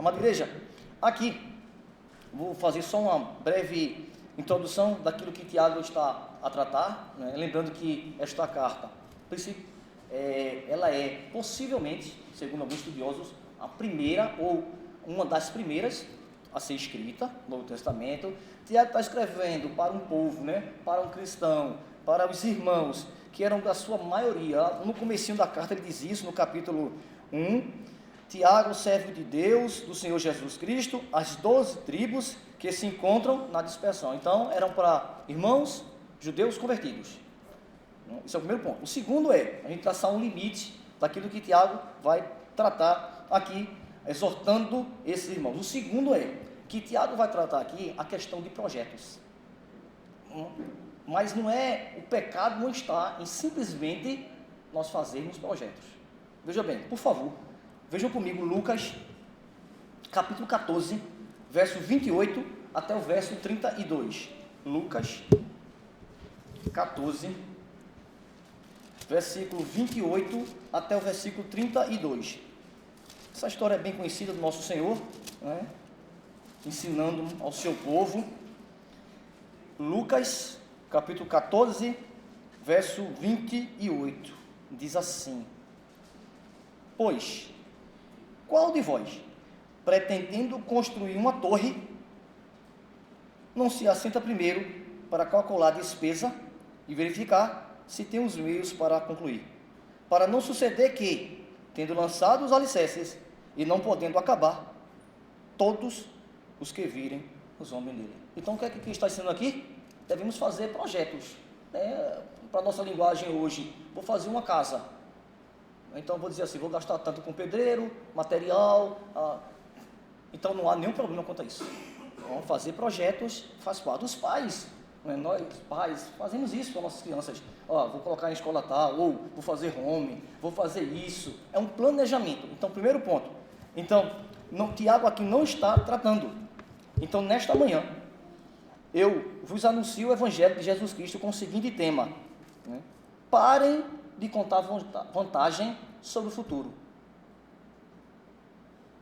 Amada igreja, aqui vou fazer só uma breve introdução daquilo que Tiago está a tratar, né? Lembrando que esta carta, ela é possivelmente, segundo alguns estudiosos, a primeira ou uma das primeiras a ser escrita no Novo Testamento. Tiago está escrevendo para um povo, né? Para um cristão, para os irmãos, que eram da sua maioria. No comecinho da carta ele diz isso, no capítulo 1, Tiago, servo de Deus, do Senhor Jesus Cristo, as 12 tribos que se encontram na dispersão. Então, eram para irmãos judeus convertidos. Esse é o primeiro ponto. O segundo é a gente traçar um limite daquilo que Tiago vai tratar aqui, exortando esses irmãos. O segundo é que Tiago vai tratar aqui a questão de projetos. Mas não é, o pecado não está em simplesmente nós fazermos projetos. Veja bem, por favor, vejam comigo Lucas, capítulo 14, verso 28 até o verso 32. Lucas 14, versículo 28 até o versículo 32. Essa história é bem conhecida do nosso Senhor, né? Ensinando ao seu povo. Lucas, capítulo 14, verso 28, diz assim: Pois, qual de vós, pretendendo construir uma torre, não se assenta primeiro para calcular a despesa e verificar se tem os meios para concluir, para não suceder que, tendo lançado os alicerces e não podendo acabar, todos os que virem os homens nele. Então, o que é que está ensinando aqui? Devemos fazer projetos, né? Para a nossa linguagem hoje, vou fazer uma casa. Então, vou dizer assim, vou gastar tanto com pedreiro, material. Então, não há nenhum problema quanto a isso. Vamos fazer projetos, faz parte dos pais. Né? Nós, pais, fazemos isso com nossas crianças. Vou colocar em escola tal, ou vou fazer home, vou fazer isso. É um planejamento. Então, primeiro ponto. Então, Tiago aqui não está tratando. Então, nesta manhã, eu vos anuncio o Evangelho de Jesus Cristo com o seguinte tema, né? Parem de contar vantagem sobre o futuro,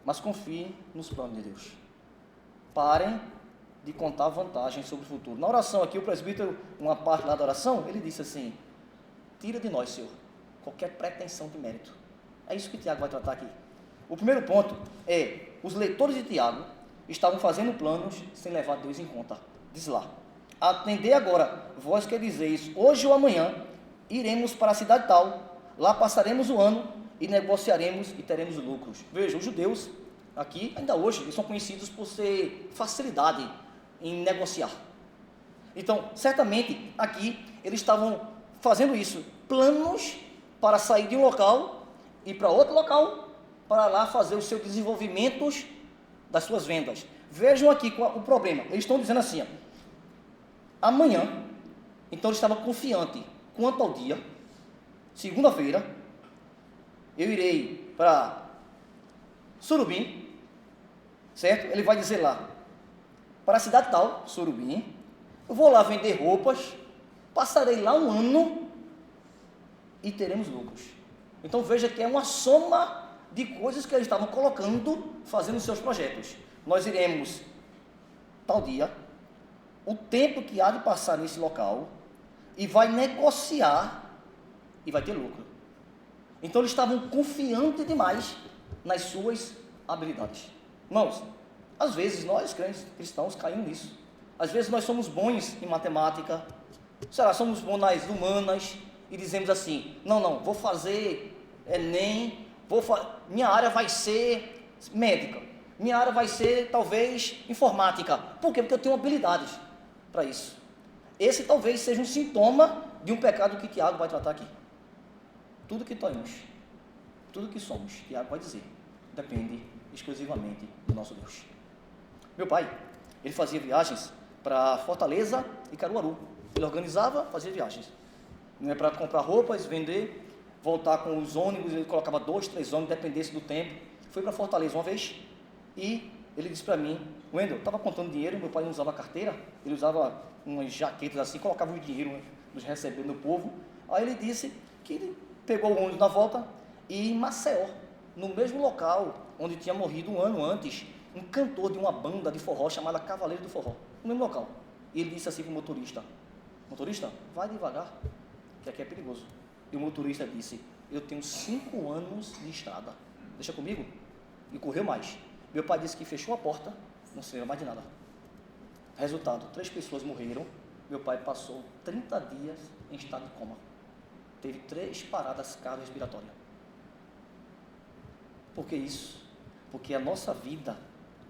mas confiem nos planos de Deus. Parem de contar vantagem sobre o futuro. Na oração aqui, o presbítero, uma parte lá da oração, ele disse assim: tira de nós, Senhor, qualquer pretensão de mérito. É isso que Tiago vai tratar aqui. O primeiro ponto é, os leitores de Tiago estavam fazendo planos sem levar Deus em conta. Diz lá: atendei agora, vós que dizeis, hoje ou amanhã iremos para a cidade tal, lá passaremos o ano e negociaremos e teremos lucros. Veja, os judeus aqui, ainda hoje, eles são conhecidos por ter facilidade em negociar. Então, certamente, aqui, eles estavam fazendo isso, planos para sair de um local e para outro local, para lá fazer os seus desenvolvimentos das suas vendas. Vejam aqui o problema. Eles estão dizendo assim, amanhã, então ele estava confiante quanto ao dia, segunda-feira, eu irei para Surubim, certo? Ele vai dizer lá, para a cidade tal, Surubim, eu vou lá vender roupas, passarei lá um ano e teremos lucros. Então veja que é uma soma de coisas que eles estavam colocando, fazendo seus projetos. Nós iremos tal dia, o tempo que há de passar nesse local, e vai negociar e vai ter lucro. Então eles estavam confiantes demais nas suas habilidades. Irmãos, às vezes nós cristãos caímos nisso. Às vezes nós somos bons em matemática, somos bons nas humanas, e dizemos assim, não, vou fazer Enem, minha área vai ser médica, minha área vai ser talvez informática. Por quê? Porque eu tenho habilidades para isso. Esse talvez seja um sintoma de um pecado que Tiago vai tratar aqui. Tudo que temos, tudo que somos, Tiago vai dizer, depende exclusivamente do nosso Deus. Meu pai, ele fazia viagens para Fortaleza e Caruaru. Ele organizava, fazia viagens, né, para comprar roupas, vender, voltar com os ônibus. Ele colocava 2, 3 ônibus, dependesse do tempo. Fui para Fortaleza uma vez e ele disse para mim, Wendel, estava contando dinheiro, meu pai não usava carteira, ele usava umas jaquetas assim, colocava o dinheiro, né, nos recebendo do povo. Aí ele disse que ele pegou o ônibus na volta e em Maceió, no mesmo local onde tinha morrido um ano antes um cantor de uma banda de forró chamada Cavaleiro do Forró, no mesmo local. E ele disse assim para o motorista: motorista, vai devagar, que aqui é perigoso. E o motorista disse: eu tenho 5 anos de estrada, deixa comigo. E correu mais. Meu pai disse que fechou a porta, não se lembra mais de nada. Resultado, 3 pessoas morreram. Meu pai passou 30 dias em estado de coma. Teve 3 paradas cardiorrespiratórias. Por que isso? Porque a nossa vida,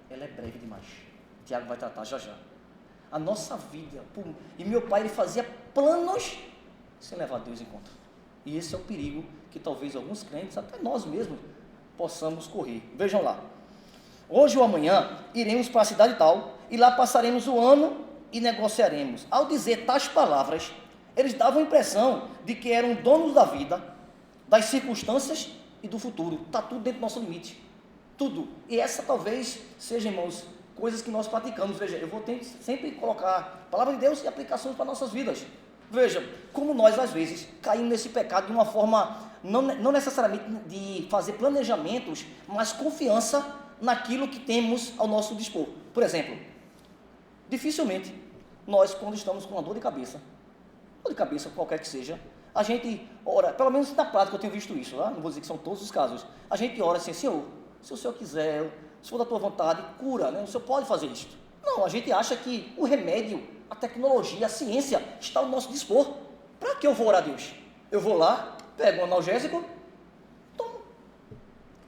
ela é breve demais. Tiago vai tratar já já. A nossa vida, e meu pai, ele fazia planos sem levar Deus em conta. E esse é o perigo que talvez alguns crentes, até nós mesmos, possamos correr. Vejam lá. Hoje ou amanhã, iremos para a cidade tal, e lá passaremos o ano e negociaremos. Ao dizer tais palavras, eles davam a impressão de que eram donos da vida, das circunstâncias e do futuro. Está tudo dentro do nosso limite. Tudo. E essa talvez seja, irmãos, coisas que nós praticamos. Veja, eu vou sempre colocar a palavra de Deus e aplicações para nossas vidas. Veja, como nós às vezes caímos nesse pecado de uma forma, não necessariamente de fazer planejamentos, mas confiança naquilo que temos ao nosso dispor. Por exemplo, dificilmente nós, quando estamos com uma dor de cabeça qualquer que seja, a gente ora, pelo menos na prática eu tenho visto isso, não vou dizer que são todos os casos, a gente ora assim: Senhor, se o Senhor quiser, se for da tua vontade, cura, né? O Senhor pode fazer isso. Não, a gente acha que o remédio, a tecnologia, a ciência está ao nosso dispor. Para que eu vou orar a Deus? Eu vou lá, pego um analgésico, tomo.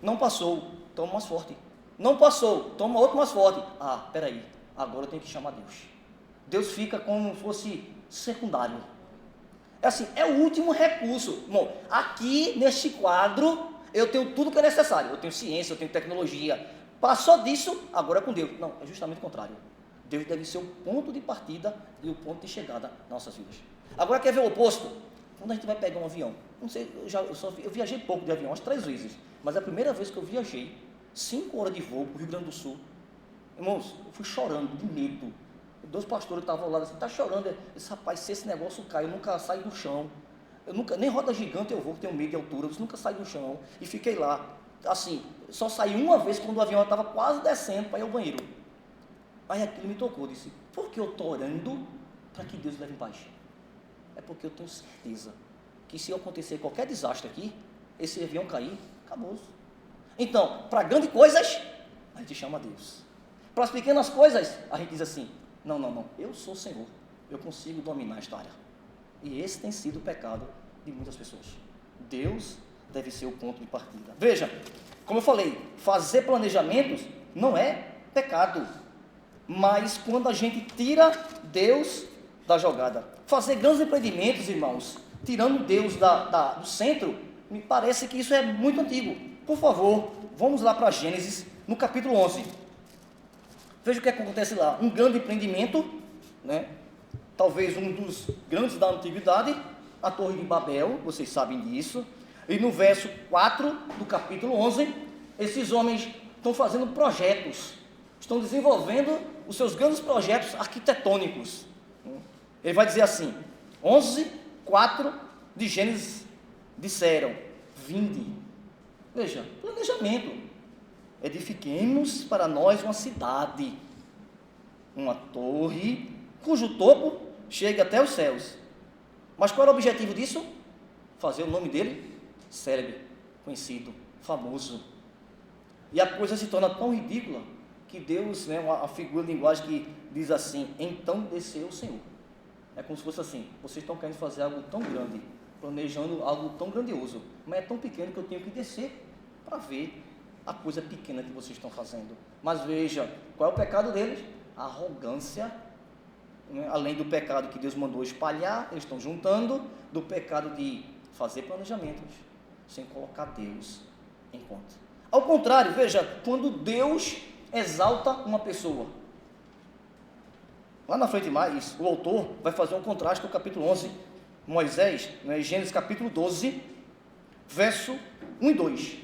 Não passou, tomo mais forte. Não passou, toma outro mais forte. Ah, peraí, agora eu tenho que chamar Deus. Deus fica como se fosse secundário. É assim, é o último recurso. Bom, aqui neste quadro eu tenho tudo que é necessário. Eu tenho ciência, eu tenho tecnologia. Passou disso, agora é com Deus. Não, é justamente o contrário. Deus deve ser o ponto de partida e o ponto de chegada nas nossas vidas. Agora quer ver o oposto? Quando a gente vai pegar um avião, não sei, eu viajei pouco de avião, umas 3 vezes, mas é a primeira vez que eu viajei 5 horas de voo para o Rio Grande do Sul. Irmãos, eu fui chorando de medo. 2 pastores estavam lá assim: está chorando. Esse rapaz, se esse negócio cai, eu nunca saio do chão. Nem roda gigante eu vou, que tenho medo de altura, eu nunca saio do chão. E fiquei lá. Assim, só saí uma vez quando o avião estava quase descendo para ir ao banheiro. Aí aquilo me tocou, disse: por que eu estou orando para que Deus leve em paz? É porque eu tenho certeza que se acontecer qualquer desastre aqui, esse avião cair, acabou. Então, para grandes coisas, a gente chama Deus. Para as pequenas coisas, a gente diz assim: não, eu sou o Senhor, eu consigo dominar esta área. E esse tem sido o pecado de muitas pessoas. Deus deve ser o ponto de partida. Veja, como eu falei, fazer planejamentos não é pecado, mas quando a gente tira Deus da jogada. Fazer grandes empreendimentos, irmãos, tirando Deus do centro, me parece que isso é muito antigo. Por favor, vamos lá para Gênesis, no capítulo 11. Veja o que acontece lá. Um grande empreendimento, né? Talvez um dos grandes da antiguidade, a Torre de Babel, vocês sabem disso. E no verso 4 do capítulo 11, esses homens estão fazendo projetos, estão desenvolvendo os seus grandes projetos arquitetônicos. Ele vai dizer assim, 11:4 de Gênesis, disseram: vinde. Veja, planejamento. Edifiquemos para nós uma cidade, uma torre, cujo topo chegue até os céus. Mas qual era o objetivo disso? Fazer o nome dele célebre, conhecido, famoso. E a coisa se torna tão ridícula que Deus, né, uma figura de linguagem que diz assim: então desceu o Senhor. É como se fosse assim: vocês estão querendo fazer algo tão grande, planejando algo tão grandioso, mas é tão pequeno que eu tenho que descer para ver a coisa pequena que vocês estão fazendo. Mas veja, qual é o pecado deles? A arrogância, né? Além do pecado que Deus mandou espalhar, eles estão juntando do pecado de fazer planejamentos sem colocar Deus em conta. Ao contrário, veja, quando Deus exalta uma pessoa, lá na frente mais, o autor vai fazer um contraste no capítulo 11, Moisés, né, Gênesis capítulo 12, verso 1 e 2.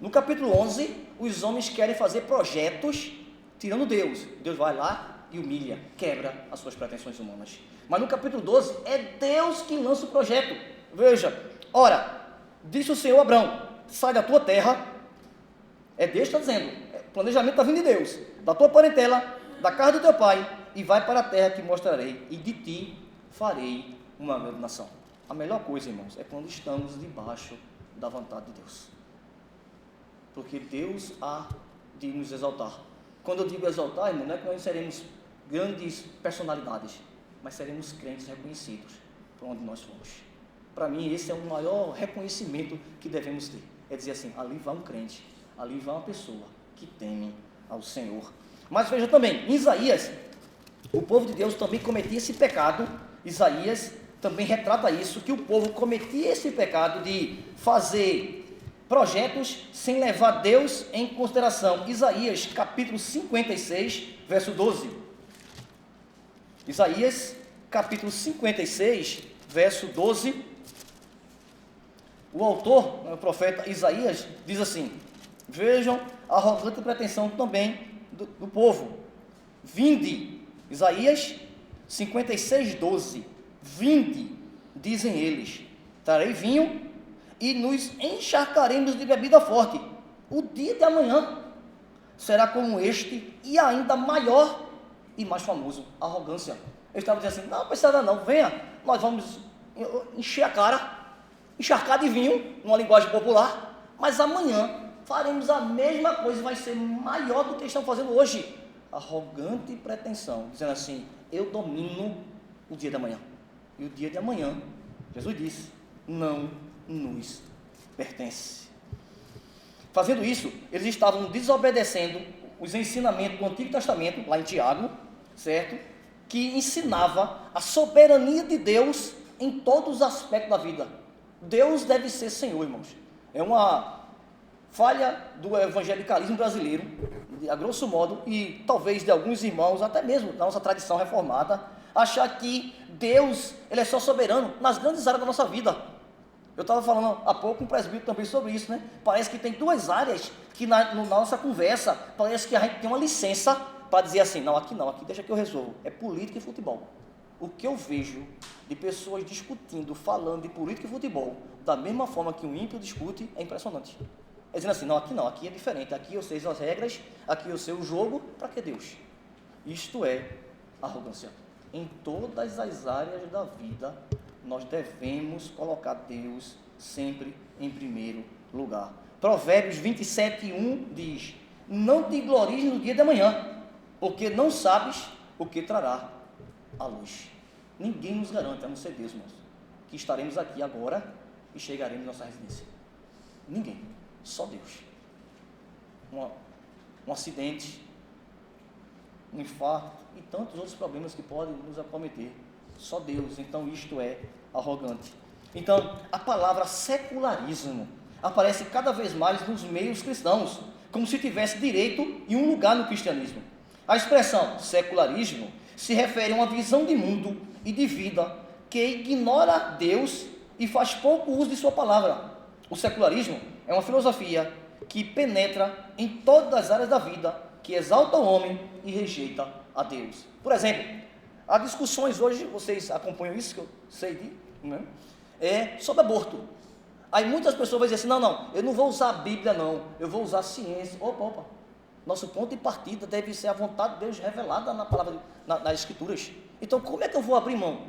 No capítulo 11, os homens querem fazer projetos tirando Deus. Deus vai lá e humilha, quebra as suas pretensões humanas. Mas no capítulo 12, é Deus que lança o projeto. Veja, ora, disse o Senhor a Abrão: sai da tua terra, É Deus que está dizendo. O planejamento está vindo de Deus. Da tua parentela, da casa do teu pai, e vai para a terra que mostrarei, e de ti farei uma grande nação. A melhor coisa, irmãos, é quando estamos debaixo da vontade de Deus. Porque Deus há de nos exaltar. Quando eu digo exaltar, irmão, não é que nós seremos grandes personalidades, mas seremos crentes reconhecidos por onde nós fomos. Para mim, esse é o maior reconhecimento que devemos ter. É dizer assim, ali vai um crente, ali vai uma pessoa que teme ao Senhor. Mas veja também, em Isaías, o povo de Deus também cometia esse pecado. Isaías também retrata isso, que o povo cometia esse pecado de fazer projetos sem levar Deus em consideração. Isaías capítulo 56, verso 12. Isaías capítulo 56, verso 12. O autor, o profeta Isaías, diz assim: vejam a arrogante pretensão também do povo. Vinde, Isaías 56, 12. Vinde, dizem eles, trarei vinho e nos encharcaremos de bebida forte. O dia de amanhã será como este e ainda maior e mais famoso. Arrogância. Eu estava dizendo assim, não precisa não, venha, nós vamos encher a cara, encharcar de vinho, numa linguagem popular, mas amanhã faremos a mesma coisa e vai ser maior do que estão fazendo hoje. Arrogante pretensão, dizendo assim, eu domino o dia de amanhã. E o dia de amanhã, Jesus disse, não nos pertence. Fazendo isso, eles estavam desobedecendo os ensinamentos do Antigo Testamento, lá em Tiago, certo? Que ensinava a soberania de Deus em todos os aspectos da vida. Deus deve ser Senhor, irmãos. É uma falha do evangelicalismo brasileiro, a grosso modo, e talvez de alguns irmãos, até mesmo da nossa tradição reformada, achar que Deus, Ele é só soberano nas grandes áreas da nossa vida. Eu estava falando há pouco com um presbítero também sobre isso, né? Parece que tem duas áreas que na nossa conversa, parece que a gente tem uma licença para dizer assim, não, aqui deixa que eu resolvo. É política e futebol. O que eu vejo de pessoas discutindo, falando de política e futebol, da mesma forma que um ímpio discute, é impressionante. É dizendo assim, não, aqui é diferente, aqui eu sei as regras, aqui eu sei o jogo, para que Deus? Isto é arrogância. Em todas as áreas da vida, nós devemos colocar Deus sempre em primeiro lugar. Provérbios 27, 1 diz, não te glories no dia de amanhã, porque não sabes o que trará a luz. Ninguém nos garante, a não ser Deus, irmãos, que estaremos aqui agora e chegaremos à nossa residência. Ninguém, só Deus. Um acidente, um infarto e tantos outros problemas que podem nos acometer. Só Deus. Então isto é arrogante. Então a palavra secularismo aparece cada vez mais nos meios cristãos, como se tivesse direito e um lugar no cristianismo. A expressão secularismo se refere a uma visão de mundo e de vida que ignora Deus e faz pouco uso de sua palavra. O secularismo é uma filosofia que penetra em todas as áreas da vida, que exalta o homem e rejeita a Deus. Por exemplo, há discussões hoje, vocês acompanham isso, que eu sei né? Sobre aborto. Aí muitas pessoas vão dizer assim, não, eu não vou usar a Bíblia não, eu vou usar a ciência. Opa, nosso ponto de partida deve ser a vontade de Deus revelada na palavra, nas Escrituras. Então como é que eu vou abrir mão?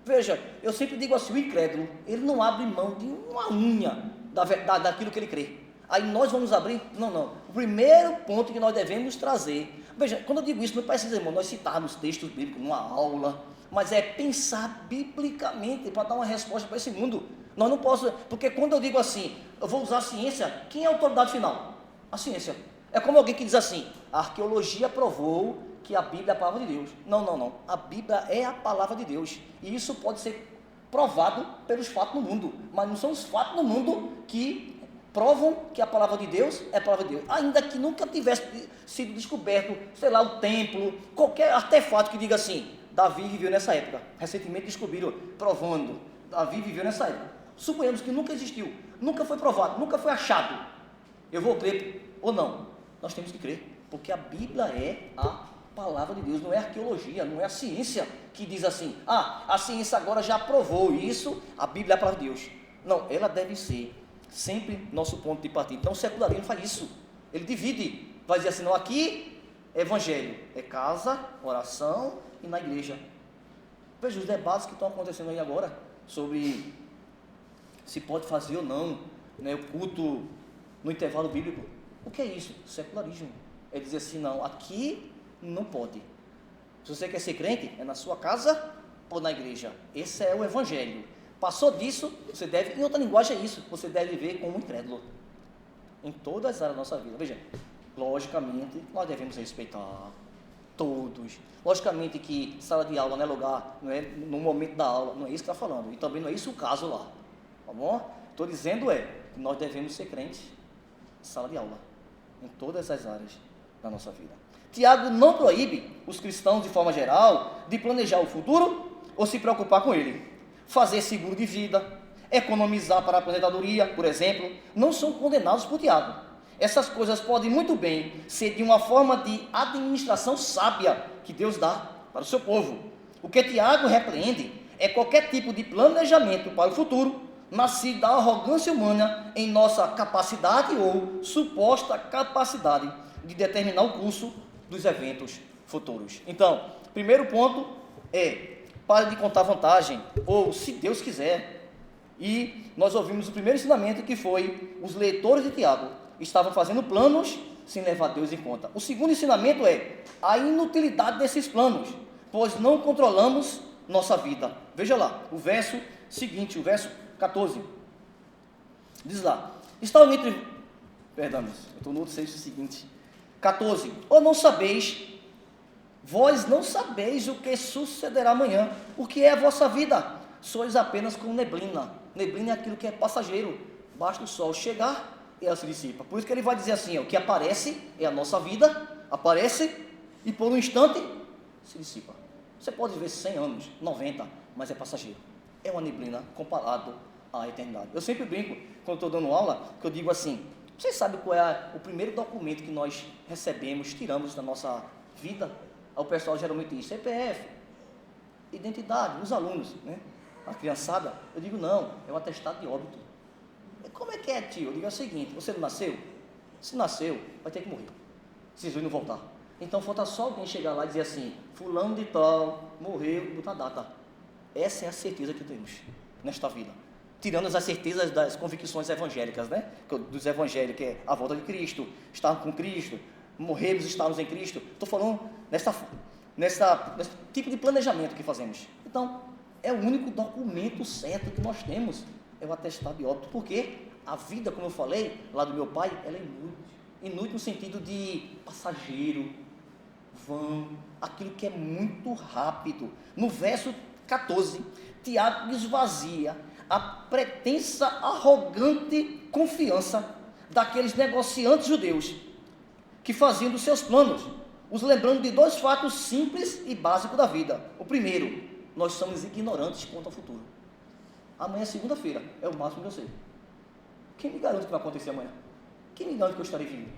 Veja, eu sempre digo assim, o incrédulo, ele não abre mão de uma unha daquilo que ele crê. Aí nós vamos abrir? Não. O primeiro ponto que nós devemos trazer, veja, quando eu digo isso, não precisa, irmão, nós citarmos textos bíblicos numa aula, mas é pensar biblicamente para dar uma resposta para esse mundo. Nós não podemos, porque quando eu digo assim, eu vou usar a ciência, quem é a autoridade final? A ciência. É como alguém que diz assim, a arqueologia provou que a Bíblia é a palavra de Deus. Não. A Bíblia é a palavra de Deus. E isso pode ser provado pelos fatos no mundo, mas não são os fatos no mundo que provam que a palavra de Deus é a palavra de Deus. Ainda que nunca tivesse sido descoberto, sei lá, o templo, qualquer artefato que diga assim, Davi viveu nessa época. Recentemente descobriram, provando, Davi viveu nessa época. Suponhamos que nunca existiu, nunca foi provado, nunca foi achado. Eu vou crer ou não? Nós temos que crer, porque a Bíblia é a palavra de Deus, não é arqueologia, não é a ciência que diz assim, a ciência agora já provou isso, a Bíblia é a palavra de Deus. Não, ela deve ser sempre nosso ponto de partida. Então o secularismo faz isso. Ele divide, vai dizer assim, não, aqui é evangelho, é casa, oração e na igreja. Veja os debates que estão acontecendo aí agora, sobre se pode fazer ou não, né, o culto no intervalo bíblico. O que é isso? Secularismo. É dizer assim, não, aqui não pode. Se você quer ser crente, é na sua casa ou na igreja. Esse é o evangelho. Passou disso, você deve, em outra linguagem é isso, você deve viver como um incrédulo. Em todas as áreas da nossa vida. Veja, logicamente, nós devemos respeitar todos. Logicamente que sala de aula não é lugar, não é no momento da aula, não é isso que está falando. E também não é isso o caso lá. Tá bom? Estou dizendo que nós devemos ser crentes em sala de aula. Em todas as áreas da nossa vida. Tiago não proíbe os cristãos, de forma geral, de planejar o futuro ou se preocupar com ele. Fazer seguro de vida, economizar para a aposentadoria, por exemplo, não são condenados por Tiago. Essas coisas podem muito bem ser de uma forma de administração sábia que Deus dá para o seu povo. O que Tiago repreende é qualquer tipo de planejamento para o futuro, nascido da arrogância humana em nossa capacidade ou suposta capacidade de determinar o curso dos eventos futuros. Então, primeiro ponto é, pare de contar vantagem, ou se Deus quiser. E nós ouvimos o primeiro ensinamento, que foi, os leitores de Tiago estavam fazendo planos sem levar Deus em conta. O segundo ensinamento é a inutilidade desses planos, pois não controlamos nossa vida. Veja lá, o verso seguinte, o verso 14, diz lá, está entre, perdão, eu estou no outro texto seguinte, 14, ou não sabeis, vós não sabeis o que sucederá amanhã, o que é a vossa vida, sois apenas como neblina. Neblina é aquilo que é passageiro, basta o sol chegar e ela se dissipa. Por isso que ele vai dizer assim, o que aparece é a nossa vida, aparece e por um instante se dissipa. Você pode ver 100 anos, 90, mas é passageiro. É uma neblina comparado à eternidade. Eu sempre brinco, quando estou dando aula, que eu digo assim, vocês sabem qual é o primeiro documento que nós recebemos, tiramos da nossa vida? O pessoal geralmente diz CPF, identidade, os alunos, né? A criançada, eu digo não, é um atestado de óbito. E como é que é, tio? Eu digo é o seguinte, você não nasceu? Se nasceu, vai ter que morrer, se Jesus não voltar. Então falta só alguém chegar lá e dizer assim, fulano de tal, morreu, e botar a data. Essa é a certeza que temos nesta vida. Tirando as certezas das convicções evangélicas, né? Dos evangélicos, que é a volta de Cristo, estar com Cristo, morrermos e estarmos em Cristo. Estou falando nesse tipo de planejamento que fazemos. Então, é o único documento certo que nós temos, é o atestado de óbito. Porque a vida, como eu falei, lá do meu pai, ela é inútil. Inútil no sentido de passageiro, vão, aquilo que é muito rápido. No verso 14, Tiago esvazia a pretensa, arrogante confiança daqueles negociantes judeus que faziam dos seus planos, os lembrando de dois fatos simples e básicos da vida. O primeiro, nós somos ignorantes quanto ao futuro. Amanhã é segunda-feira, é o máximo que eu sei. Quem me garante que vai acontecer amanhã? Quem me garante que eu estarei vivo?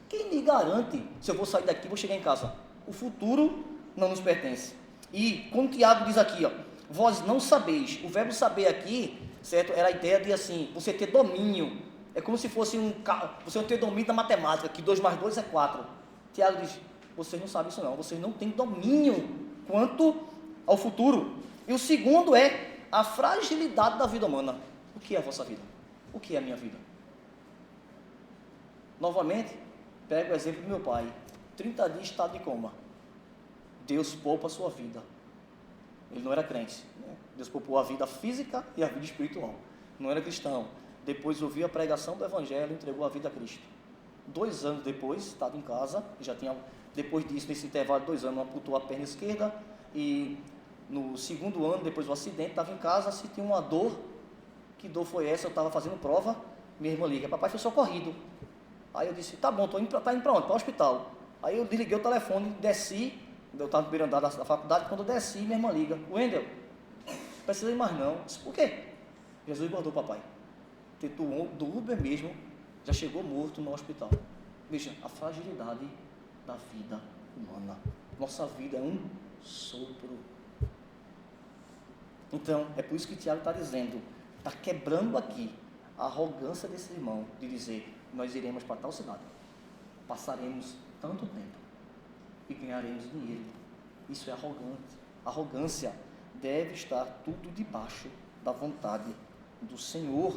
Quem me garante se eu vou sair daqui e vou chegar em casa? O futuro não nos pertence. E como Tiago diz aqui, ó, vós não sabeis. O verbo saber aqui, certo? Era a ideia de assim, você ter domínio. É como se fosse você ter domínio da matemática, que 2 mais 2 é 4. Tiago diz, vocês não sabem isso não, vocês não têm domínio quanto ao futuro. E o segundo é a fragilidade da vida humana. O que é a vossa vida? O que é a minha vida? Novamente, pego o exemplo do meu pai. 30 dias de estado de coma. Deus poupa a sua vida. Ele não era crente, né? Deus poupou a vida física e a vida espiritual. Não era cristão. Depois ouviu a pregação do Evangelho e entregou a vida a Cristo. 2 anos depois, estava em casa, já tinha, depois disso, nesse intervalo de 2 anos, amputou a perna esquerda, e no segundo ano, depois do acidente, estava em casa, sentiu uma dor. Que dor foi essa? Eu estava fazendo prova, minha irmã liga, papai foi socorrido. Aí eu disse, tá bom, está indo para onde? Para o hospital. Aí eu desliguei o telefone, desci, eu estava no primeiro andar da faculdade, quando eu desci, minha irmã liga, Wendel, não precisa ir mais não. Eu disse, por quê? Jesus guardou o papai. Do Uber mesmo, já chegou morto no hospital. Veja, a fragilidade da vida humana. Nossa vida é um sopro. Então, é por isso que Tiago está dizendo, está quebrando aqui a arrogância desse irmão, de dizer, nós iremos para tal cidade, passaremos tanto tempo e ganharemos dinheiro. Isso é arrogante. Arrogância deve estar tudo debaixo da vontade do Senhor.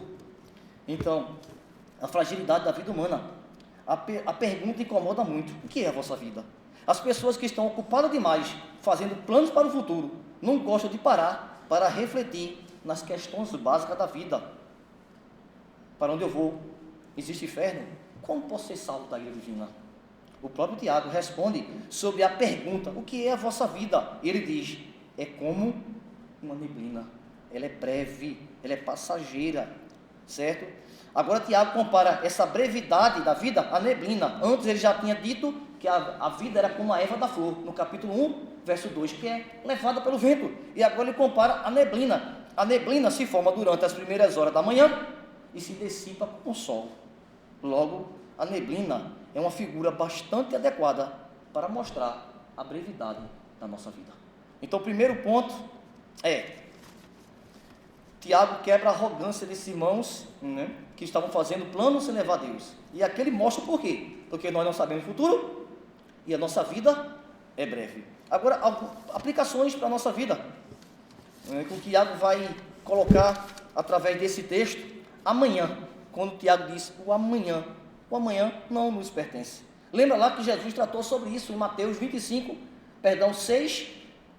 Então, a fragilidade da vida humana. A pergunta incomoda muito. O que é a vossa vida? As pessoas que estão ocupadas demais, fazendo planos para o futuro, não gostam de parar para refletir nas questões básicas da vida. Para onde eu vou? Existe inferno? Como posso ser salvo da ira divina? O próprio Tiago responde sobre a pergunta, o que é a vossa vida? Ele diz, é como uma neblina. Ela é breve, ela é passageira, certo? Agora Tiago compara essa brevidade da vida à neblina. Antes ele já tinha dito que a vida era como a erva da flor, no capítulo 1, verso 2, que é levada pelo vento. E agora ele compara a neblina. A neblina se forma durante as primeiras horas da manhã e se dissipa com o sol. Logo, a neblina é uma figura bastante adequada para mostrar a brevidade da nossa vida. Então, o primeiro ponto é, Tiago quebra a arrogância desses irmãos, que estavam fazendo planos sem levar a Deus. E aqui ele mostra o porquê. Porque nós não sabemos o futuro e a nossa vida é breve. Agora, aplicações para a nossa vida, que o Tiago vai colocar através desse texto, amanhã, quando o Tiago diz o amanhã não nos pertence. Lembra lá que Jesus tratou sobre isso em Mateus 6,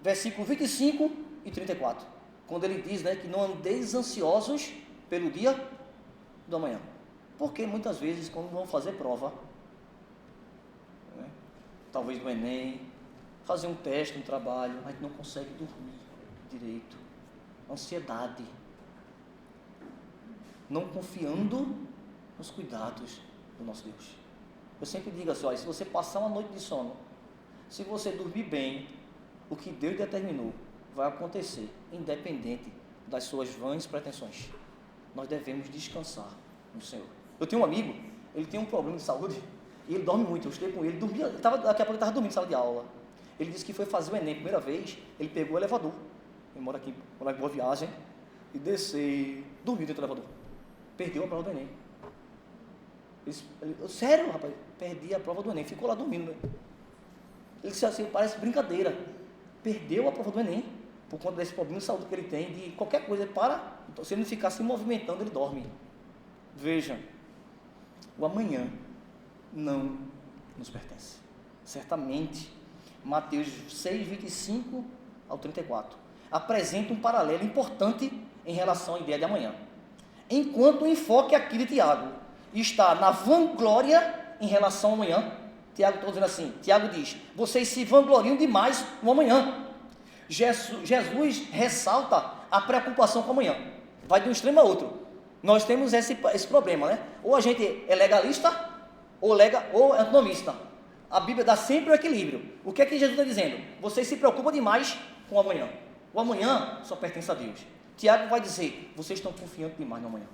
versículo 25 e 34, quando ele diz, que não andeis ansiosos pelo dia do amanhã. Porque muitas vezes, quando vão fazer prova, talvez do Enem, fazer um teste, um trabalho, a gente não consegue dormir direito. Ansiedade. Não confiando nos cuidados do nosso Deus. Eu sempre digo assim, olha, se você passar uma noite de sono, se você dormir bem, o que Deus determinou vai acontecer, independente das suas vãs pretensões. Nós devemos descansar no Senhor. Eu tenho um amigo, ele tem um problema de saúde, e ele dorme muito. Eu estudei com ele, daqui a pouco ele estava dormindo em sala de aula. Ele disse que foi fazer o Enem a primeira vez, ele pegou o elevador, ele mora em Boa Viagem, e desceu, dormiu dentro do elevador. Perdeu a prova do Enem. Sério, rapaz, perdi a prova do Enem, ficou lá dormindo. Ele disse assim, parece brincadeira. Perdeu a prova do Enem, por conta desse problema de saúde que ele tem, de qualquer coisa, ele para, se ele não ficar se movimentando, ele dorme. Veja, o amanhã não nos pertence. Certamente, Mateus 6, 25 ao 34, apresenta um paralelo importante em relação à ideia de amanhã. Enquanto o enfoque aqui de Tiago está na vanglória em relação ao amanhã, Tiago está dizendo assim, Tiago diz, vocês se vangloriam demais no amanhã. Jesus ressalta a preocupação com o amanhã. Vai de um extremo a outro. Nós temos esse problema, Ou a gente é legalista, ou é antinomista. A Bíblia dá sempre o equilíbrio. O que é que Jesus está dizendo? Vocês se preocupam demais com o amanhã. O amanhã só pertence a Deus. Tiago vai dizer, vocês estão confiando demais no amanhã.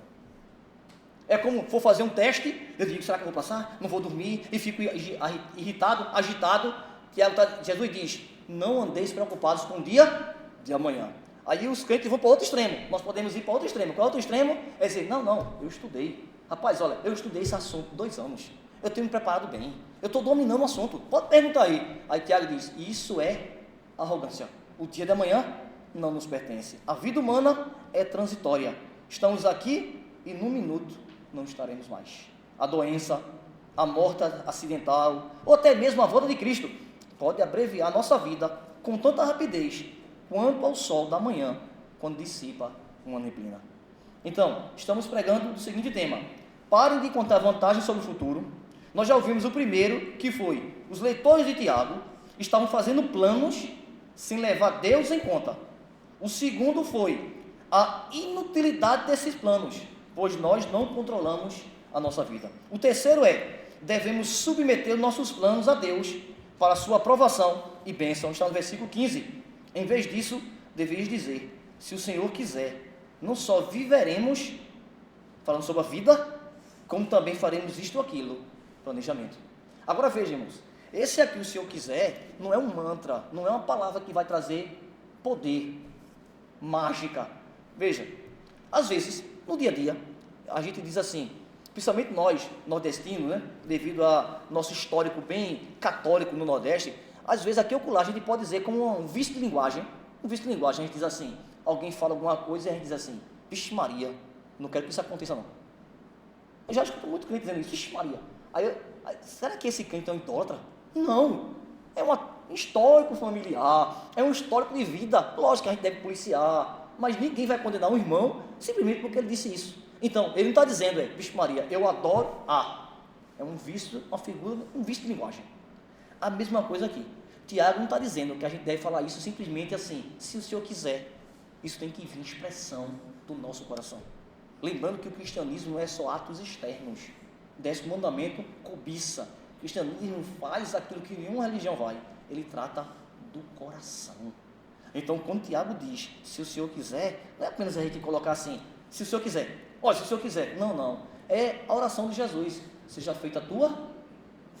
É como for fazer um teste, eu digo, será que eu vou passar? Não vou dormir, e fico irritado, agitado. Jesus diz, não andeis preocupados com o dia de amanhã. Aí os crentes vão para outro extremo, nós podemos ir para outro extremo. Qual é outro extremo? É dizer, não, eu estudei. Rapaz, olha, eu estudei esse assunto 2 anos, eu tenho me preparado bem, eu estou dominando o assunto, pode perguntar aí. Aí Tiago diz, isso é arrogância. O dia de amanhã não nos pertence. A vida humana é transitória. Estamos aqui e num minuto não estaremos mais. A doença, a morte acidental, ou até mesmo a volta de Cristo, pode abreviar a nossa vida com tanta rapidez quanto ao sol da manhã, quando dissipa uma neblina. Então, estamos pregando o seguinte tema: parem de contar vantagens sobre o futuro. Nós já ouvimos o primeiro, que foi, os leitores de Tiago estavam fazendo planos sem levar Deus em conta. O segundo foi a inutilidade desses planos, pois nós não controlamos a nossa vida. O terceiro é, devemos submeter nossos planos a Deus para a sua aprovação e bênção. Está no versículo 15. Em vez disso, deveis dizer, se o Senhor quiser, não só viveremos, falando sobre a vida, como também faremos isto ou aquilo, planejamento. Agora vejamos, esse aqui, o Senhor quiser, não é um mantra, não é uma palavra que vai trazer poder, mágica. Veja, às vezes, no dia a dia, a gente diz assim, principalmente nós, nordestinos, né? Devido a nosso histórico bem católico no Nordeste, às vezes aqui ocular a gente pode dizer como um vício de linguagem. Um vício de linguagem, a gente diz assim, alguém fala alguma coisa e a gente diz assim, vixe Maria, não quero que isso aconteça não. Eu já escuto muito crente dizendo isso, vixe Maria. Será que esse crente é um idólatra? Não, é um histórico familiar, é um histórico de vida. Lógico que a gente deve policiar, mas ninguém vai condenar um irmão simplesmente porque ele disse isso. Então, ele não está dizendo, vixe Maria, eu adoro a. É um vício, uma figura, um vício de linguagem. A mesma coisa aqui. Tiago não está dizendo que a gente deve falar isso simplesmente assim, se o Senhor quiser. Isso tem que vir expressão do nosso coração. Lembrando que o cristianismo não é só atos externos. 10º mandamento, cobiça. O cristianismo faz aquilo que nenhuma religião vai. Ele trata do coração. Então, quando Tiago diz, se o Senhor quiser, não é apenas a gente colocar assim, se o Senhor quiser. Olha, se o Senhor quiser. Não. É a oração de Jesus. Seja feita a tua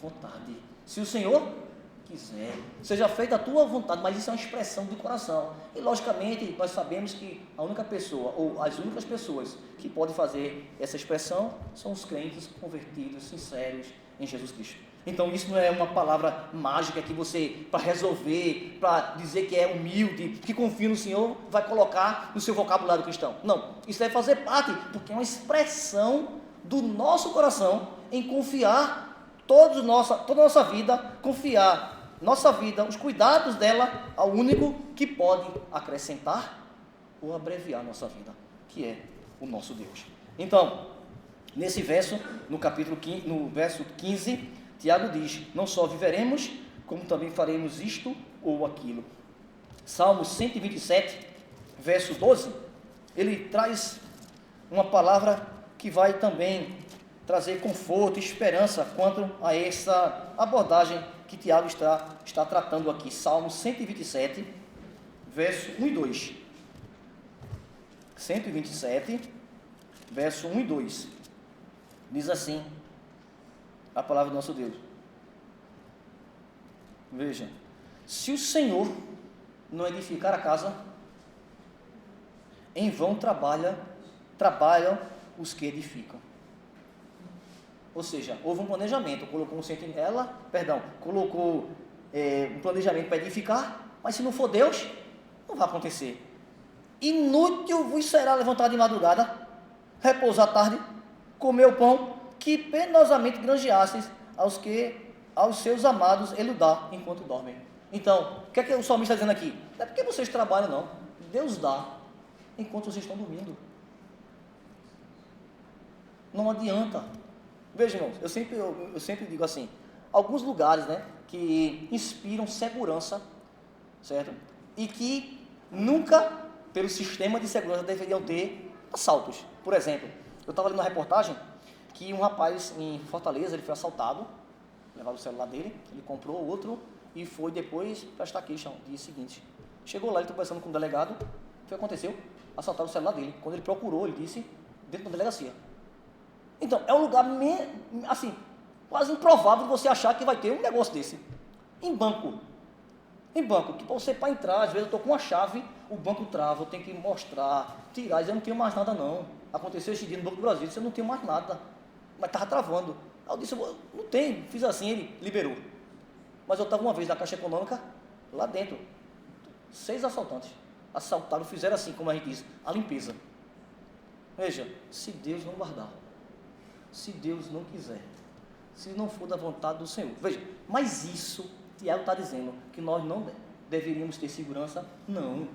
vontade. Se o Senhor quiser, seja feita a tua vontade, mas isso é uma expressão do coração. E logicamente nós sabemos que a única pessoa, ou as únicas pessoas que podem fazer essa expressão são os crentes convertidos, sinceros em Jesus Cristo. Então isso não é uma palavra mágica que você, para resolver, para dizer que é humilde, que confia no Senhor, vai colocar no seu vocabulário cristão. Não, isso deve fazer parte, porque é uma expressão do nosso coração em confiar toda a nossa vida, confiar nossa vida, os cuidados dela ao único que pode acrescentar ou abreviar nossa vida, que é o nosso Deus. Então, nesse verso, no capítulo 15, no verso 15, Tiago diz, não só viveremos, como também faremos isto ou aquilo. Salmos 127, verso 12, ele traz uma palavra que vai também trazer conforto e esperança quanto a essa abordagem que Tiago está tratando aqui. Salmo 127, verso 1 e 2. 127, verso 1 e 2. Diz assim a palavra do nosso Deus. Veja, se o Senhor não edificar a casa, em vão trabalham os que edificam. Ou seja, houve um planejamento, colocou um planejamento para edificar, mas se não for Deus, não vai acontecer. Inútil vos será levantar de madrugada, repousar tarde, comer o pão que penosamente granjeastes aos seus amados ele dá enquanto dormem. Então, o que é que o salmista está dizendo aqui? Não é porque vocês trabalham não, Deus dá enquanto vocês estão dormindo. Não adianta. Veja, irmãos, eu sempre digo assim, alguns lugares, né, que inspiram segurança, certo? E que nunca, pelo sistema de segurança, deveriam ter assaltos. Por exemplo, eu estava lendo uma reportagem que um rapaz em Fortaleza, ele foi assaltado, levaram o celular dele, ele comprou outro e foi depois prestar queixa no dia seguinte. Chegou lá, ele está conversando com o delegado, o que aconteceu? Assaltaram o celular dele. Quando ele procurou, ele disse, dentro da delegacia. Então, é um lugar, assim, quase improvável você achar que vai ter um negócio desse. Em banco, que você para entrar, às vezes eu estou com uma chave, o banco trava, eu tenho que mostrar, tirar, eu não tenho mais nada não. Aconteceu esse dia no Banco do Brasil, eu não tenho mais nada, mas estava travando. Aí eu disse, não tem, fiz assim, ele liberou. Mas eu estava uma vez na Caixa Econômica, lá dentro, 6 assaltantes, assaltaram, fizeram assim, como a gente diz, a limpeza. Veja, se Deus não guardar, se Deus não quiser, se não for da vontade do Senhor. Veja, mas isso, Tiago está dizendo que nós não deveríamos ter segurança? Não,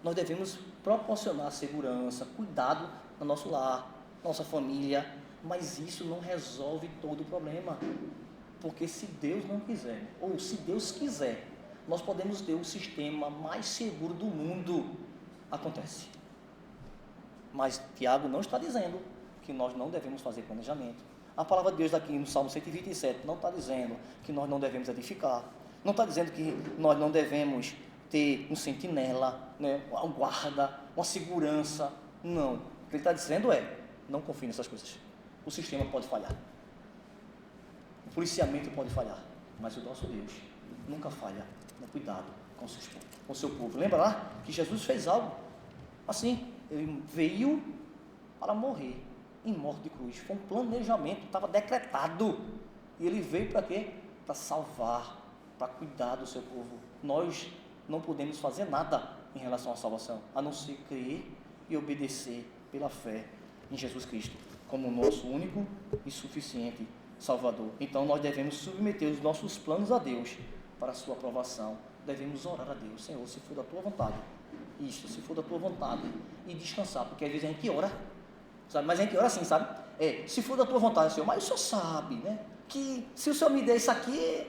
nós devemos proporcionar segurança, cuidado no nosso lar, nossa família, mas isso não resolve todo o problema, porque se Deus não quiser, ou se Deus quiser, nós podemos ter o sistema mais seguro do mundo. Acontece. Mas Tiago não está dizendo que nós não devemos fazer planejamento. A palavra de Deus aqui no Salmo 127 não está dizendo que nós não devemos edificar, não está dizendo que nós não devemos ter um sentinela, né, um guarda, uma segurança. Não. O que ele está dizendo é, não confie nessas coisas. O sistema pode falhar, o policiamento pode falhar, mas o nosso Deus nunca falha no cuidado com o seu povo. Lembra lá que Jesus fez algo assim, ele veio para morrer em morte de cruz. Foi um planejamento, estava decretado. E ele veio para quê? Para salvar, para cuidar do seu povo. Nós não podemos fazer nada em relação à salvação, a não ser crer e obedecer pela fé em Jesus Cristo, como o nosso único e suficiente Salvador. Então nós devemos submeter os nossos planos a Deus para a sua aprovação. Devemos orar a Deus: Senhor, se for da tua vontade, isso, se for da tua vontade, e descansar, porque às vezes a gente ora, sabe? Mas a gente ora assim, sabe? Se for da tua vontade, Senhor, mas o Senhor sabe, né? Que se o Senhor me der isso aqui,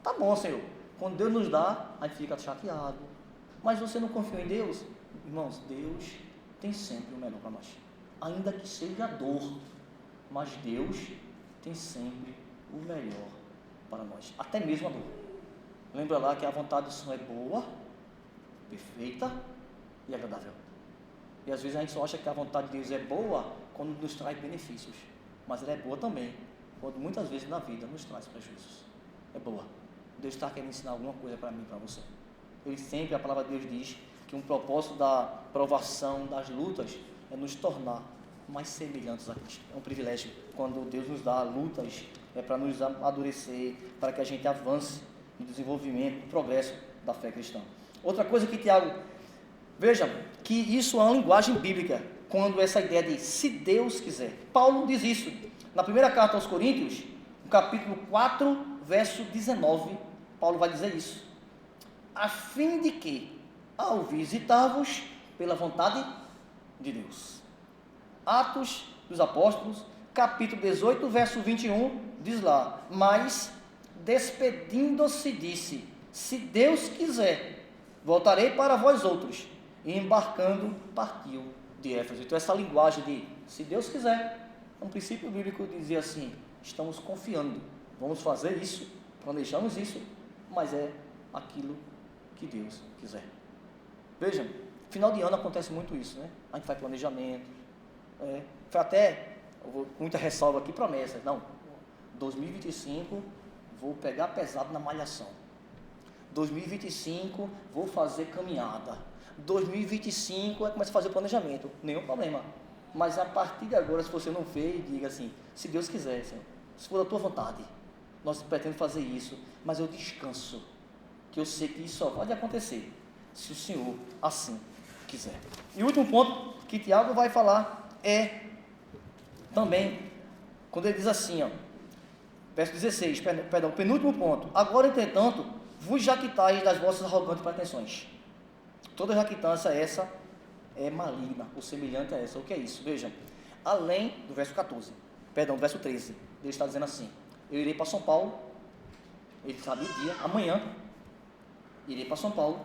tá bom, Senhor. Quando Deus nos dá, a gente fica chateado. Mas você não confia em Deus? Irmãos, Deus tem sempre o melhor para nós, ainda que seja dor, mas Deus tem sempre o melhor para nós, até mesmo a dor. Lembra lá que a vontade do Senhor é boa, perfeita e agradável. E às vezes a gente só acha que a vontade de Deus é boa quando nos traz benefícios, mas ela é boa também quando muitas vezes na vida nos traz prejuízos. É boa. Deus está querendo ensinar alguma coisa para mim e para você. Ele sempre, a palavra de Deus diz que um propósito da provação, das lutas, é nos tornar mais semelhantes a Cristo. É um privilégio quando Deus nos dá lutas, para nos amadurecer, para que a gente avance no desenvolvimento, no progresso da fé cristã. Outra coisa que Tiago, veja, que isso é uma linguagem bíblica, quando essa ideia de se Deus quiser. Paulo diz isso na primeira carta aos Coríntios, no capítulo 4, verso 19, Paulo vai dizer isso: a fim de que, ao visitar-vos pela vontade de Deus. Atos dos Apóstolos, capítulo 18, verso 21, diz lá: mas, despedindo-se, disse: se Deus quiser, voltarei para vós outros. E embarcando, partiu de Éfeso. Então essa linguagem de se Deus quiser, um princípio bíblico dizia assim: estamos confiando, vamos fazer isso, planejamos isso, mas é aquilo que Deus quiser. Vejam, final de ano acontece muito isso, né? A gente faz planejamento, foi até, com muita ressalva aqui, promessas. Não, 2025 vou pegar pesado na malhação, 2025 vou fazer caminhada, 2025 vai começar a fazer o planejamento, nenhum problema. Mas a partir de agora, se você não fez, diga assim: se Deus quiser, Senhor, se for da tua vontade, nós pretendemos fazer isso, mas eu descanso, que eu sei que isso só pode acontecer se o Senhor assim quiser. E o último ponto que Tiago vai falar é também, quando ele diz assim, verso 16, perdão, penúltimo ponto: agora, entretanto, vos jactais das vossas arrogantes pretensões. Toda jactância essa é maligna, ou semelhante a essa. O que é isso? Vejam, além do verso 14, perdão, do verso 13, ele está dizendo assim: eu irei para São Paulo, ele sabe o dia, amanhã, irei para São Paulo,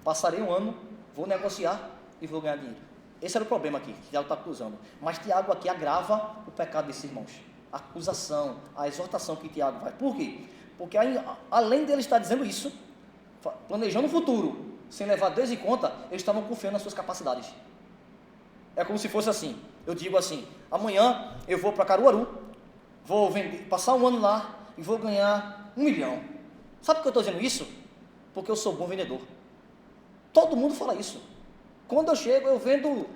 passarei um ano, vou negociar e vou ganhar dinheiro. Esse era o problema aqui, que Tiago está acusando. Mas Tiago aqui agrava o pecado desses irmãos. A acusação, a exortação que Tiago faz. Por quê? Porque além dele estar dizendo isso, planejando o futuro, sem levar Deus em conta, eles estavam confiando nas suas capacidades. É como se fosse assim: eu digo assim, amanhã eu vou para Caruaru, vou passar um ano lá e vou ganhar 1 milhão. Sabe por que eu estou dizendo isso? Porque eu sou bom vendedor. Todo mundo fala isso. Quando eu chego, eu vendo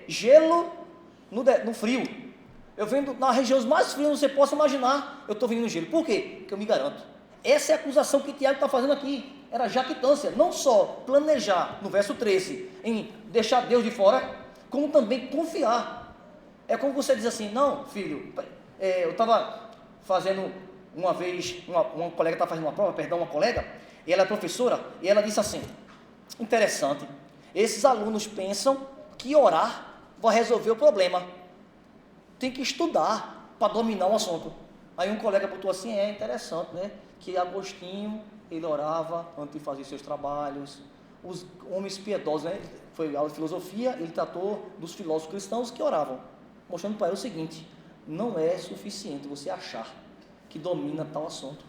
gelo no frio. Eu vendo nas regiões mais frias que você possa imaginar, eu estou vendendo gelo. Por quê? Porque eu me garanto. Essa é a acusação que Tiago está fazendo aqui. Era jactância, não só planejar, no verso 13, em deixar Deus de fora, como também confiar. É como você diz assim: não, filho, eu estava fazendo uma vez, uma colega estava fazendo uma prova, uma colega, e ela é professora, e ela disse assim: interessante, esses alunos pensam que orar vai resolver o problema, tem que estudar para dominar o assunto. Aí um colega botou assim: é interessante, né, que Agostinho, ele orava antes de fazer seus trabalhos. Os homens piedosos, né, foi aula de filosofia, ele tratou dos filósofos cristãos que oravam, mostrando para ele o seguinte: não é suficiente você achar que domina tal assunto,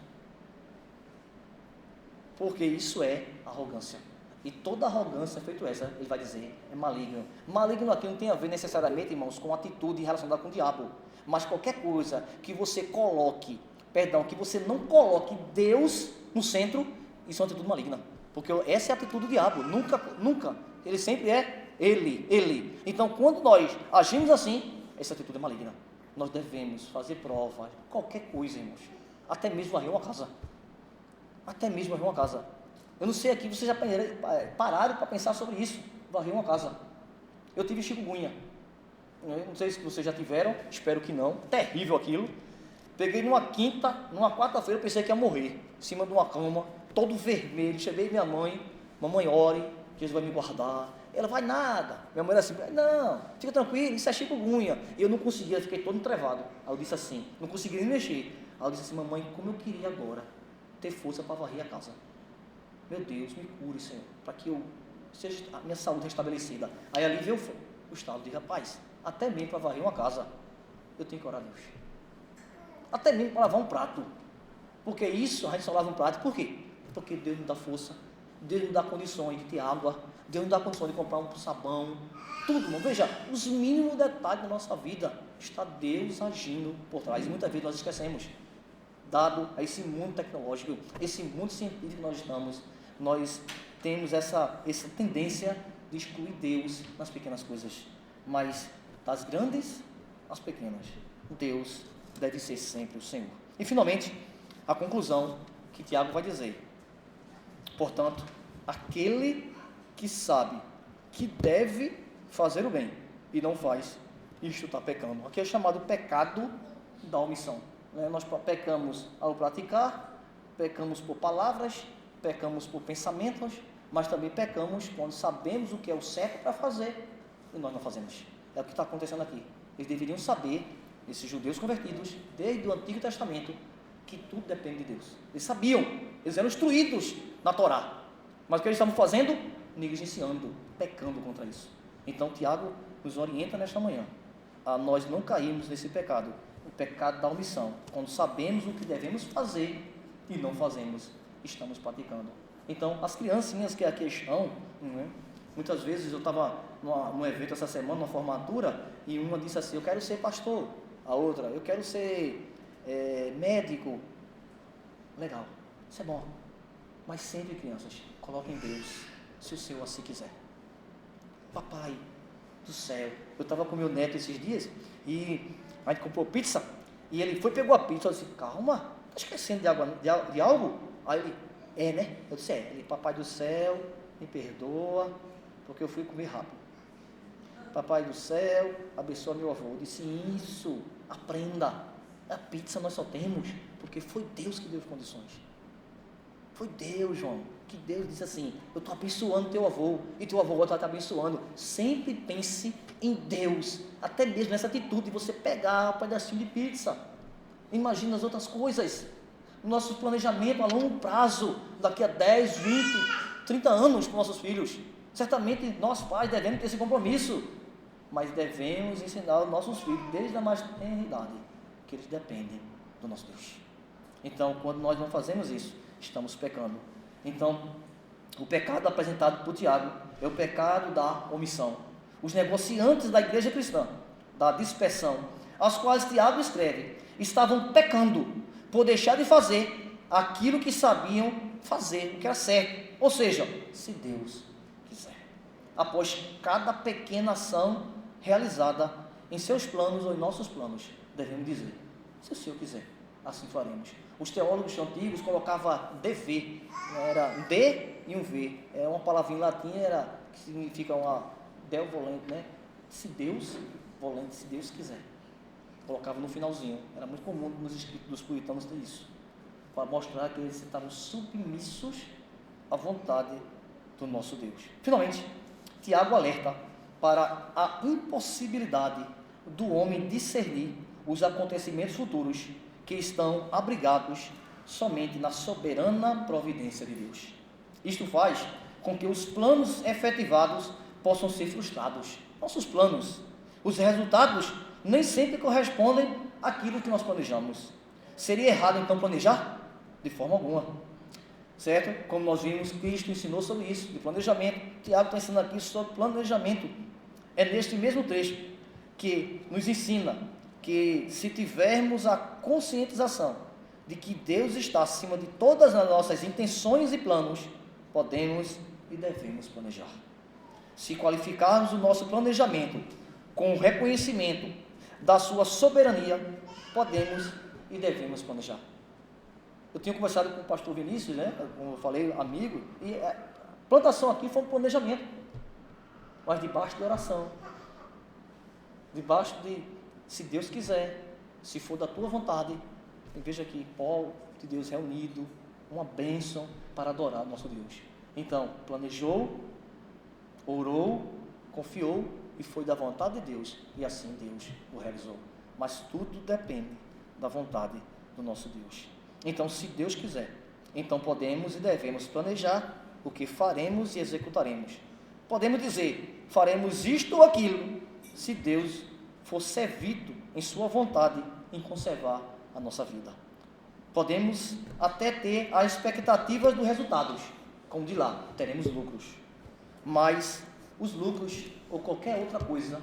porque isso é arrogância, e toda arrogância, feito essa, ele vai dizer, é maligno. Maligno aqui não tem a ver necessariamente, irmãos, com atitude relacionada com o diabo, mas qualquer coisa que você coloque, que você não coloque Deus no centro, isso é uma atitude maligna, porque essa é a atitude do diabo. Nunca, ele sempre é ele. Então, quando nós agimos assim, essa atitude é maligna. Nós devemos fazer prova, qualquer coisa, irmãos. Até mesmo varrer uma casa. Até mesmo varrer uma casa. Eu não sei aqui, vocês já pararam para pensar sobre isso, varrer uma casa. Eu tive chikungunya. Eu não sei se vocês já tiveram, espero que não. Terrível aquilo. Peguei numa quarta-feira, eu pensei que ia morrer. Em cima de uma cama, todo vermelho. Cheguei minha mãe, mamãe ore, Jesus vai me guardar. Ela, vai nada. Minha mãe era assim, não, fica tranquilo, isso é chikungunya. E eu não conseguia, fiquei todo entrevado. Aí eu disse assim, não conseguia nem mexer. Aí eu disse assim, mamãe, como eu queria agora ter força para varrer a casa. Meu Deus, me cure, Senhor, para que eu seja a minha saúde restabelecida. Aí ali veio o estado de, rapaz, até mesmo para varrer uma casa, eu tenho que orar a Deus. Até mesmo para lavar um prato. Porque isso, a gente só lava um prato, por quê? Porque Deus nos dá força, Deus nos dá condições de ter água, Deus nos dá condições de comprar um sabão, tudo, irmão. Veja, os mínimos detalhes da nossa vida, está Deus agindo por trás. E muitas vezes nós esquecemos. Dado a esse mundo tecnológico, esse mundo científico que nós estamos, nós temos essa tendência de excluir Deus nas pequenas coisas. Mas das grandes às pequenas, Deus deve ser sempre o Senhor. E finalmente, a conclusão que Tiago vai dizer. Portanto, aquele que sabe que deve fazer o bem e não faz, isto está pecando. Aqui é chamado pecado da omissão. Nós pecamos ao praticar, pecamos por palavras, pecamos por pensamentos, mas também pecamos quando sabemos o que é o certo para fazer e nós não fazemos. É o que está acontecendo aqui. Eles deveriam saber, esses judeus convertidos, desde o Antigo Testamento, que tudo depende de Deus. Eles sabiam, eles eram instruídos na Torá, mas o que eles estavam fazendo? Negligenciando, pecando contra isso. Então Tiago nos orienta nesta manhã a nós não cairmos nesse pecado, o pecado da omissão. Quando sabemos o que devemos fazer e não fazemos, estamos praticando. Então, as criancinhas que aqui estão, muitas vezes eu estava num evento essa semana, numa formatura, e uma disse assim, eu quero ser pastor. A outra, eu quero ser médico. Legal, isso é bom. Mas sempre, crianças, coloquem Deus, se o Senhor assim quiser. Papai do céu, eu estava com meu neto esses dias, e a gente comprou pizza, e ele pegou a pizza, eu disse, calma, está esquecendo de algo? Aí ele, né? Eu disse, ele, papai do céu, me perdoa, porque eu fui comer rápido. Papai do céu, abençoa meu avô. Eu disse, isso, aprenda, a pizza nós só temos, porque foi Deus que deu as condições. Foi Deus, João, que Deus disse assim, eu estou abençoando teu avô, e teu avô está te abençoando. Sempre pense em Deus, até mesmo nessa atitude de você pegar um pedacinho de pizza. Imagina as outras coisas, o nosso planejamento a longo prazo, daqui a 10, 20, 30 anos com nossos filhos. Certamente nós pais devemos ter esse compromisso, mas devemos ensinar aos nossos filhos, desde a mais tenra idade, que eles dependem do nosso Deus. Então, quando nós não fazemos isso, estamos pecando. Então, o pecado apresentado por Tiago é o pecado da omissão. Os negociantes da igreja cristã, da dispersão, aos quais Tiago escreve, estavam pecando por deixar de fazer aquilo que sabiam fazer, o que era certo. Ou seja, se Deus quiser. Após cada pequena ação realizada em seus planos ou em nossos planos, devemos dizer, se o Senhor quiser, assim faremos. Os teólogos antigos colocavam dever, era um D e um V, é uma palavra em latim, que significa uma del volente, né? Se Deus volente, se Deus quiser. Colocava no finalzinho, era muito comum nos escritos dos puritanos ter isso, para mostrar que eles estavam submissos à vontade do nosso Deus. Finalmente, Tiago alerta para a impossibilidade do homem discernir os acontecimentos futuros que estão abrigados somente na soberana providência de Deus. Isto faz com que os planos efetivados possam ser frustrados. Nossos planos, os resultados nem sempre correspondem àquilo que nós planejamos. Seria errado então planejar? De forma alguma. Certo? Como nós vimos, Cristo ensinou sobre isso, de planejamento. Tiago está ensinando aqui sobre planejamento. É neste mesmo trecho que nos ensina que se tivermos a conscientização de que Deus está acima de todas as nossas intenções e planos, podemos e devemos planejar. Se qualificarmos o nosso planejamento com o reconhecimento da sua soberania, podemos e devemos planejar. Eu tinha conversado com o pastor Vinícius, né? Como eu falei, amigo, e a plantação aqui foi um planejamento, mas debaixo de oração, debaixo de, se Deus quiser, se for da tua vontade. E veja aqui, povo de Deus reunido, uma bênção para adorar o nosso Deus. Então, planejou, orou, confiou e foi da vontade de Deus, e assim Deus o realizou. Mas tudo depende da vontade do nosso Deus. Então, se Deus quiser, então podemos e devemos planejar o que faremos e executaremos. Podemos dizer, faremos isto ou aquilo, se Deus for servido em sua vontade em conservar a nossa vida. Podemos até ter as expectativas dos resultados, como de lá, teremos lucros. Mas os lucros ou qualquer outra coisa,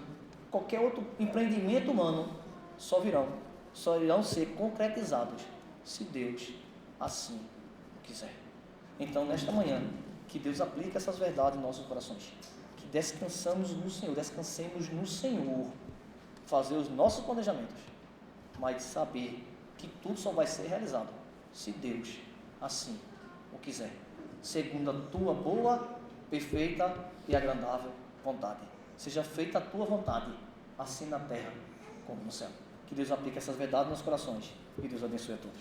qualquer outro empreendimento humano, só irão ser concretizados se Deus assim quiser. Então, nesta manhã, que Deus aplique essas verdades em nossos corações, que descansemos no Senhor, fazer os nossos planejamentos, mas saber que tudo só vai ser realizado se Deus assim o quiser, segundo a tua boa, perfeita e agradável vontade. Seja feita a tua vontade, assim na terra como no céu. Que Deus aplique essas verdades nos corações e Deus abençoe a todos.